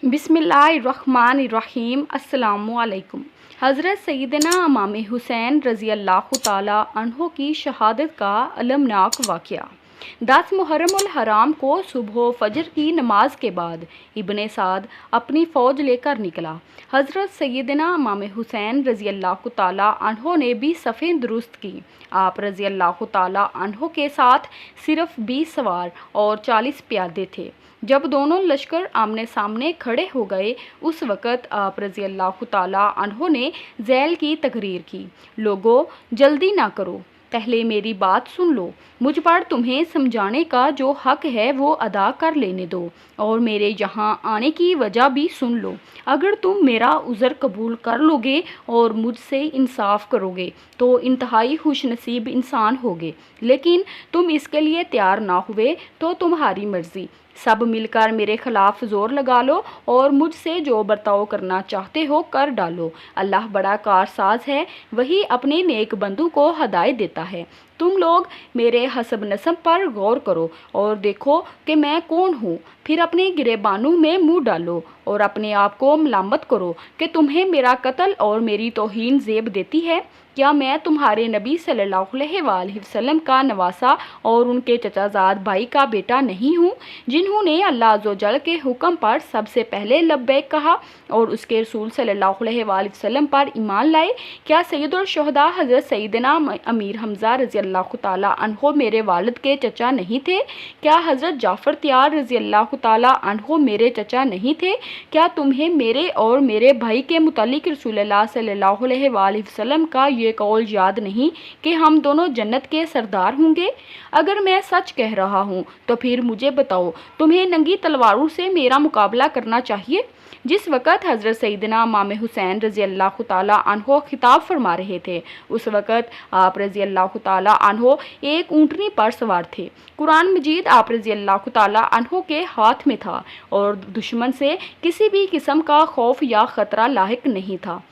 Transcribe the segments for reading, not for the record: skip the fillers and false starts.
बिस्मिल्लाहिर्रहमानिर्रहीम। अस्सलामु अलैकुम। हज़रत सैयदना इमाम हुसैन रज़ी अल्लाह ताला अन्हो की शहादत का अलमनाक वाक़या। 10 मुहर्रम उल हराम को सुबह फजर की नमाज के बाद इब्ने साद अपनी फ़ौज लेकर निकला। हज़रत सैयदना इमाम हुसैन रज़ी अल्लाह ताला अन्हो ने भी सफ़ें दुरुस्त की। आप रज़ी अल्लाह ताला अन्हो के साथ सिर्फ 20 सवार और 40 प्यादे थे। जब दोनों लश्कर आमने सामने खड़े हो गए उस वक़्त आप रज़ी अल्लाह ताला अन्हो ने ज़ैल की तकरीर की, लोगों जल्दी ना करो, पहले मेरी बात सुन लो। मुझ पर तुम्हें समझाने का जो हक़ है वो अदा कर लेने दो और मेरे यहाँ आने की वजह भी सुन लो। अगर तुम मेरा उज़र कबूल कर लोगे और मुझसे इंसाफ करोगे तो इंतहाई खुशनसीब इंसान होगे, लेकिन तुम इसके लिए तैयार ना हुए तो तुम्हारी मर्ज़ी। सब मिलकर मेरे ख़िलाफ़ ज़ोर लगा लो और मुझसे जो बर्ताव करना चाहते हो कर डालो। अल्लाह बड़ा कारसाज है, वही अपने नेक बंदों को हिदायत देता है। तुम लोग मेरे हसब नसब पर गौर करो और देखो कि मैं कौन हूँ, फिर अपने गिरेबानों में मुँह डालो और अपने आप को मलामत करो कि तुम्हें मेरा कत्ल और मेरी तौहीन ज़ेब देती है। क्या मैं तुम्हारे नबी सल्लल्लाहु अलैहि वसल्लम का नवासा और उनके चचाजाद भाई का बेटा नहीं हूँ, जिन्होंने अल्लाह अज़्ज़ वजल के हुक्म पर सबसे पहले लब्बैक कहा और उसके रसूल सल्लल्लाहु अलैहि वसल्लम पर ईमान लाए? क्या सैयदुल शुहदा हज़रत सैयदना अमीर हमज़ा रज़ी अल्लाह ताला अन्हो मेरे वालिद के चचा नहीं थे? क्या हज़रत जाफ़र त्यार रज़ी अल्लाह ताला अन्हो मेरे चचा नहीं थे? क्या तुम्हें मेरे और मेरे भाई के मुतालिक रसूलुल्लाह सल्लल्लाहु अलैहि वसल्लम का ये कौल याद नहीं कि हम दोनों जन्नत के सरदार होंगे? अगर मैं सच कह रहा हूँ तो फिर मुझे बताओ, तुम्हें नंगी तलवारों से मेरा मुकाबला करना चाहिए? जिस वक़्त हज़रत सैयदना इमाम हुसैन रज़ी अल्लाह ताला अन्हो खिताब फरमा रहे थे, उस वक़्त आप रज़ी अल्लाह ताला अन्हो एक ऊँटनी पर सवार थे। कुरान मजीद आप रज़ी अल्लाह ताला अन्हो के हाथ में था और दुश्मन से किसी भी किस्म का खौफ या ख़तरा लाहिक नहीं था।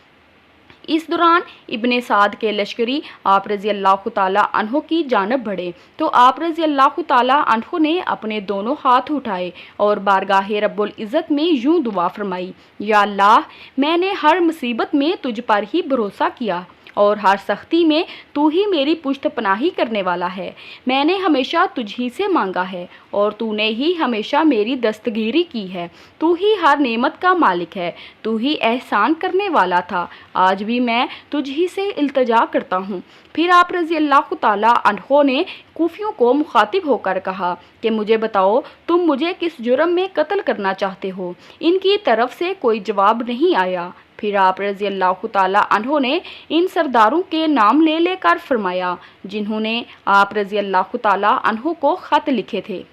इस दौरान इब्ने साद के लश्करी आप रज़ी अल्लाह ताला अन्हो की जानब बढ़े तो आप रज़ी अल्लाह ताला अन्हो ने अपने दोनों हाथ उठाए और बारगाह रब्बुल इज़्ज़त में यूं दुआ फरमाई, या अल्लाह, मैंने हर मुसीबत में तुझ पर ही भरोसा किया और हर सख्ती में तू ही मेरी पुश्त पनाही करने वाला है। मैंने हमेशा तुझ ही से मांगा है और तूने ही हमेशा मेरी दस्तगीरी की है। तू ही हर नेमत का मालिक है, तू ही एहसान करने वाला था। आज भी मैं तुझ ही से इल्तिजा करता हूँ। फिर आप रज़ी अल्लाह ताला अन्हो ने कूफियों को मुखातिब होकर कहा कि मुझे बताओ, तुम मुझे किस जुर्म में कत्ल करना चाहते हो? इनकी तरफ से कोई जवाब नहीं आया। फिर आप रज़ी अल्लाह ताला अन्हो ने इन सरदारों के नाम ले लेकर फरमाया जिन्होंने आप रज़ी अल्लाह ताला अन्हो को ख़त लिखे थे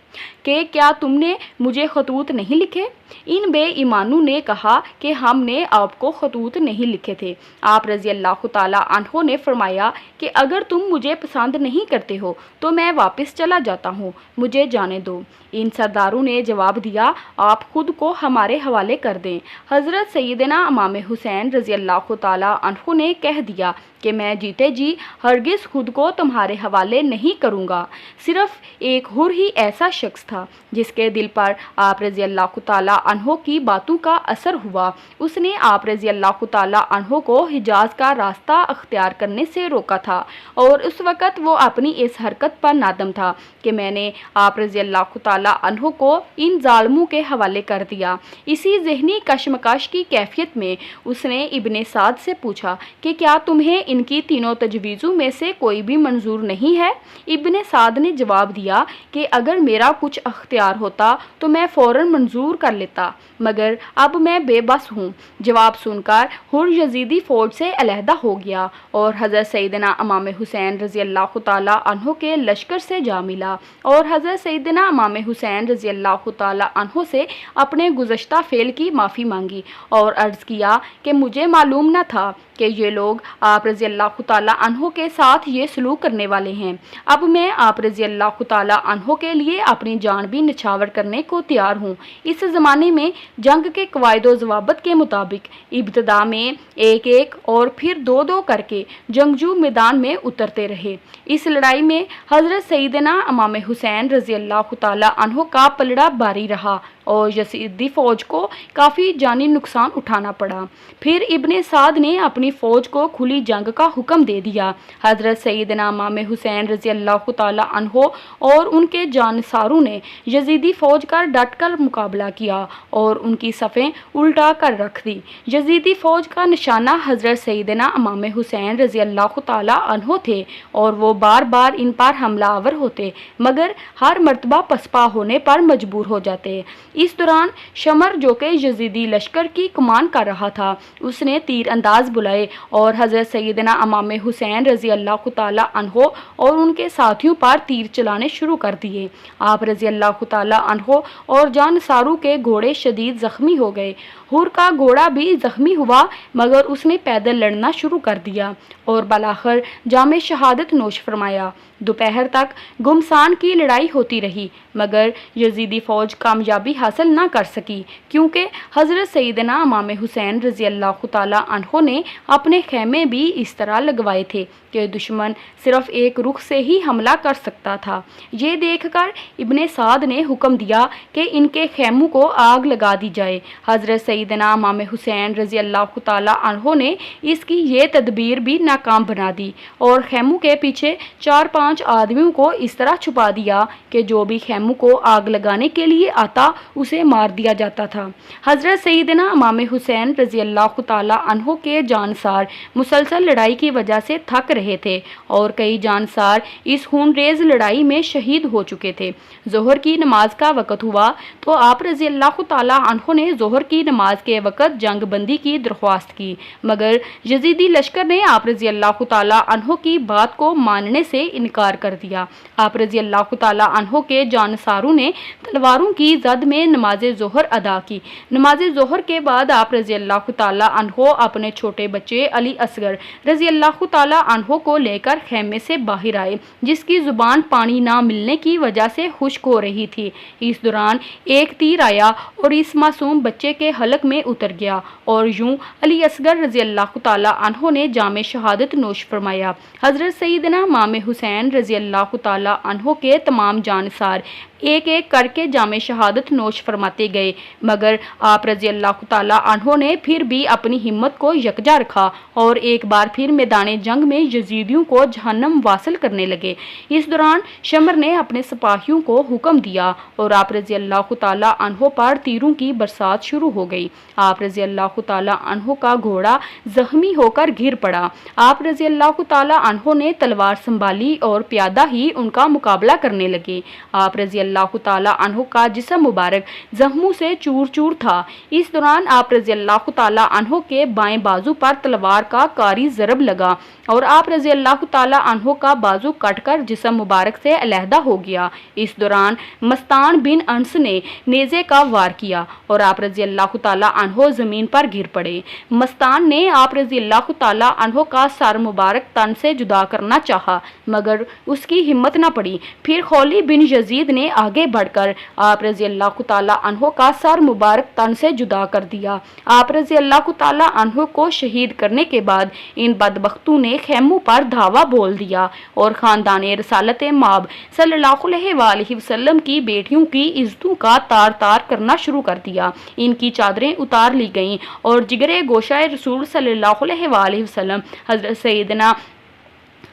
कि क्या तुमने मुझे खतूत नहीं लिखे? इन बेईमानों ने कहा कि हमने आपको खतूत नहीं लिखे थे। आप रज़ी अल्लाह ताला अन्हो ने फरमाया कि अगर तुम मुझे पसंद नहीं करते हो तो मैं वापस चला जाता हूँ, मुझे जाने दो। इन सरदारों ने जवाब दिया, आप खुद को हमारे हवाले कर दें। हज़रत सैयदना इमाम हुसैन रज़ी अल्लाह ताला अन्हो ने कह दिया कि मैं जीते जी हरगिज़ खुद को तुम्हारे हवाले नहीं करूँगा। सिर्फ़ एक हुर ही ऐसा शख्स था जिसके दिल पर आप रज़ी अल्लाह ताला अन्हो की बातों का असर हुआ। उसने आप रज़ी अल्लाह ताला अन्हो को हिजाज़ का रास्ता अख्तियार करने से रोका था और उस वक़्त वो अपनी इस हरकत पर नादम था कि मैंने आप रज़ी अल्लाह ताला अन्हो को इन जालिमों के हवाले कर दिया। इसी ज़हनी कशमकश की कैफियत में उसने इब्ने साद से पूछा कि क्या तुम्हें इनकी तीनों तजवीज़ों में से कोई भी मंजूर नहीं है? इब्ने साद ने जवाब दिया कि अगर मेरा कुछ अख्तियार होता तो मैं फ़ौरन मंजूर कर लेता, मगर अब मैं बेबस हूँ। जवाब सुनकर हुर यजीदी फ़ौज से अलहदा हो गया और हज़रत सैयदना इमाम हुसैन रज़ी अल्लाह ताला अन्हो के लश्कर से जा मिला और हज़रत सैयदना इमाम हुसैन रज़ी अल्लाह ताला अन्हो से अपने गुज़श्ता फ़ेल की माफ़ी मांगी और अर्ज़ किया कि मुझे मालूम न था कि ये लोग आप रज़ी अल्लाह ताला अन्हो के साथ ये सलूक करने वाले हैं। अब मैं आप रज़ी अल्लाह ताला अन्हो के लिए अपनी जान भी निछावर करने को तैयार हूँ। इस ज़माने में जंग के कवायदो ज़वाबित के मुताबिक इब्तिदा में एक एक और फिर दो दो करके जंगजू मैदान में उतरते रहे। इस लड़ाई में हज़रत सैयदना इमाम हुसैन रज़ी अल्लाह ताला अन्हो का पलड़ा भारी रहा اور یزیدی فوج کو کافی جانی نقصان اٹھانا پڑا۔ پھر ابن سعد نے اپنی فوج کو کھلی جنگ کا حکم دے دیا۔ حضرت سیدنا امام حسین رضی اللہ تعالی عنہ اور ان کے جانصاروں نے یزیدی فوج کا ڈٹ کر مقابلہ کیا اور ان کی صفیں الٹا کر رکھ دی۔ یزیدی فوج کا نشانہ حضرت سیدنا امام حسین رضی اللہ تعالی عنہ تھے اور وہ بار بار ان پر حملہ آور ہوتے مگر ہر مرتبہ پسپا ہونے پر مجبور ہو جاتے۔ اس دوران شمر جو کہ یزیدی لشکر کی کمان کر رہا تھا، اس نے تیر انداز بلائے اور حضرت سیدنا امام حسین رضی اللہ تعالی عنہ اور ان کے ساتھیوں پر تیر چلانے شروع کر دیے۔ آپ رضی اللہ تعالی عنہ اور جانصاروں کے گھوڑے شدید زخمی ہو گئے۔ حر کا گھوڑا بھی زخمی ہوا مگر اس نے پیدل لڑنا شروع کر دیا اور بالآخر جام شہادت نوش فرمایا۔ دوپہر تک گمسان کی لڑائی ہوتی رہی مگر یزیدی فوج کامیابی حاصل نہ کر سکی کیونکہ حضرت سیدنا امام حسین رضی اللہ تعالی عنہ نے اپنے خیمے بھی اس طرح لگوائے تھے کہ دشمن صرف ایک رخ سے ہی حملہ کر سکتا تھا۔ یہ دیکھ کر ابن سعد نے حکم دیا کہ ان کے خیموں کو آگ لگا دی جائے۔ حضرت سیدنا امام حسین رضی اللہ تعالی عنہ نے اس کی یہ تدبیر بھی ناکام بنا دی اور خیموں کے پیچھے 4-5 آدمیوں کو اس طرح چھپا دیا کہ جو بھی خیموں کو آگ لگانے کے لیے آتا اسے مار دیا جاتا تھا۔ حضرت سیدنا امام حسین رضی اللہ تعالی عنہ کے جانصار مسلسل لڑائی کی وجہ سے تھک رہے تھے اور کئی جانصار اس خون ریز لڑائی میں شہید ہو چکے تھے۔ ظہر کی نماز کا وقت ہوا تو آپ رضی اللہ تعالی عنہ نے ظہر کی نماز کے وقت جنگ بندی کی درخواست کی مگر یزیدی لشکر نے آپ رضی اللہ تعالی عنہ کی بات کو ماننے سے انکار کر دیا۔ آپ رضی اللہ تعالی عنہ کے جانصاروں نے تلواروں کی زد میں نماز ظہر ادا کی۔ نماز ظہر کے بعد آپ رضی اللہ تعالی عنہ اپنے چھوٹے بچے علی اصغر رضی اللہ تعالی عنہ کو لے کر خیمے سے باہر آئے جس کی زبان پانی نہ ملنے کی وجہ سے خشک ہو رہی تھی۔ اس دوران ایک تیر آیا اور اس معصوم بچے کے حلق میں اتر گیا اور یوں علی اصغر رضی اللہ تعالی عنہ نے جام شہادت نوش فرمایا۔ حضرت سیدنا امام حسین رضی اللہ تعالی عنہ کے تمام جانصار ایک ایک کر کے جام شہادت نوش فرماتے گئے مگر آپ رضی اللہ تعالی عنہ نے پھر بھی اپنی ہمت کو یکجا رکھا اور ایک بار پھر میدان جنگ میں یزیدیوں کو جہنم واصل کرنے لگے۔ اس دوران شمر نے اپنے سپاہیوں کو حکم دیا اور آپ رضی اللہ تعالی عنہ پر تیروں کی برسات شروع ہو گئی۔ آپ رضی اللہ تعالی عنہ کا گھوڑا زخمی ہو کر گر پڑا۔ آپ رضی اللہ تعالی عنہ نے تلوار سنبھالی اور پیادہ ہی ان کا مقابلہ کرنے لگے۔ آپ رضی اللہ تعالی عنہ کا جسم مبارک زخموں سے چور چور تھا۔ اس دوران آپ رضی اللہ تعالی عنہ کے بائیں بازو پر تلوار کا کاری ضرب لگا اور آپ رضی اللہ تعالی عنہ کا بازو کٹ کر جسم مبارک سے علیحدہ ہو گیا۔ اس دوران مستان بن انس نے نیزے کا وار کیا اور آپ رضی اللہ تعالی عنہ زمین پر گر پڑے۔ مستان نے آپ رضی اللہ تعالی عنہ کا سر مبارک تن سے جدا کرنا چاہا مگر اس کی ہمت نہ پڑی۔ پھر خولی بن یزید نے آگے بڑھ کر آپ رضی اللہ تعالی عنہ کا سر مبارک تن سے جدا کر دیا۔ آپ رضی اللہ تعالی عنہ کو شہید کرنے کے بعد ان بدبختوں نے خیموں پر دھاوا بول دیا اور خاندان رسالت مآب صلی اللہ علیہ وآلہ وسلم کی بیٹیوں کی عزتوں کا تار تار کرنا شروع کر دیا۔ ان کی چادریں اتار لی گئیں اور جگرے گوشہ رسول صلی اللہ علیہ وآلہ وسلم حضرت سیدنا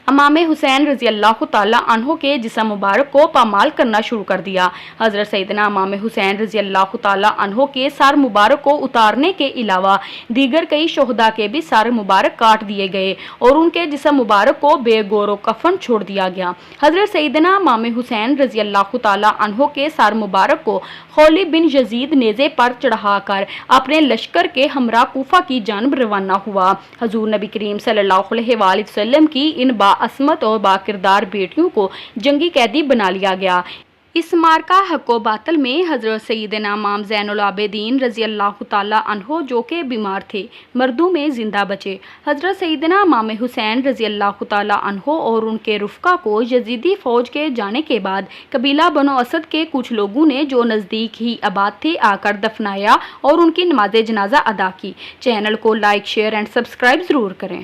امام حسین رضی اللہ تعالی عنہ کے جسم مبارک کو پامال کرنا شروع کر دیا۔ حضرت سیدنا امام حسین رضی اللہ تعالی عنہ کے سر مبارک کو اتارنے کے علاوہ دیگر کئی شہداء کے بھی سر مبارک کاٹ دیے گئے اور ان کے جسم مبارک کو بے گور و کفن چھوڑ دیا گیا۔ حضرت سیدنا امام حسین رضی اللہ تعالی عنہ کے سر مبارک کو خولی بن یزید نیزے پر چڑھا کر اپنے لشکر کے ہمراہ کوفہ کی جانب روانہ ہوا۔ حضور نبی کریم صلی اللہ علیہ وآلہ وسلم کی ان عصمت اور باکردار بیٹیوں کو جنگی قیدی بنا لیا گیا۔ اس مارکہ حق و باطل میں حضرت سیدنا امام زین العابدین رضی اللہ تعالی عنہ جو کہ بیمار تھے مردوں میں زندہ بچے۔ حضرت سیدنا امام حسین رضی اللہ تعالی عنہ اور ان کے رفقا کو یزیدی فوج کے جانے کے بعد قبیلہ بنو اسد کے کچھ لوگوں نے جو نزدیک ہی آباد تھے آ کر دفنایا اور ان کی نماز جنازہ ادا کی۔ چینل کو لائک، شیئر اینڈ سبسکرائب ضرور کریں۔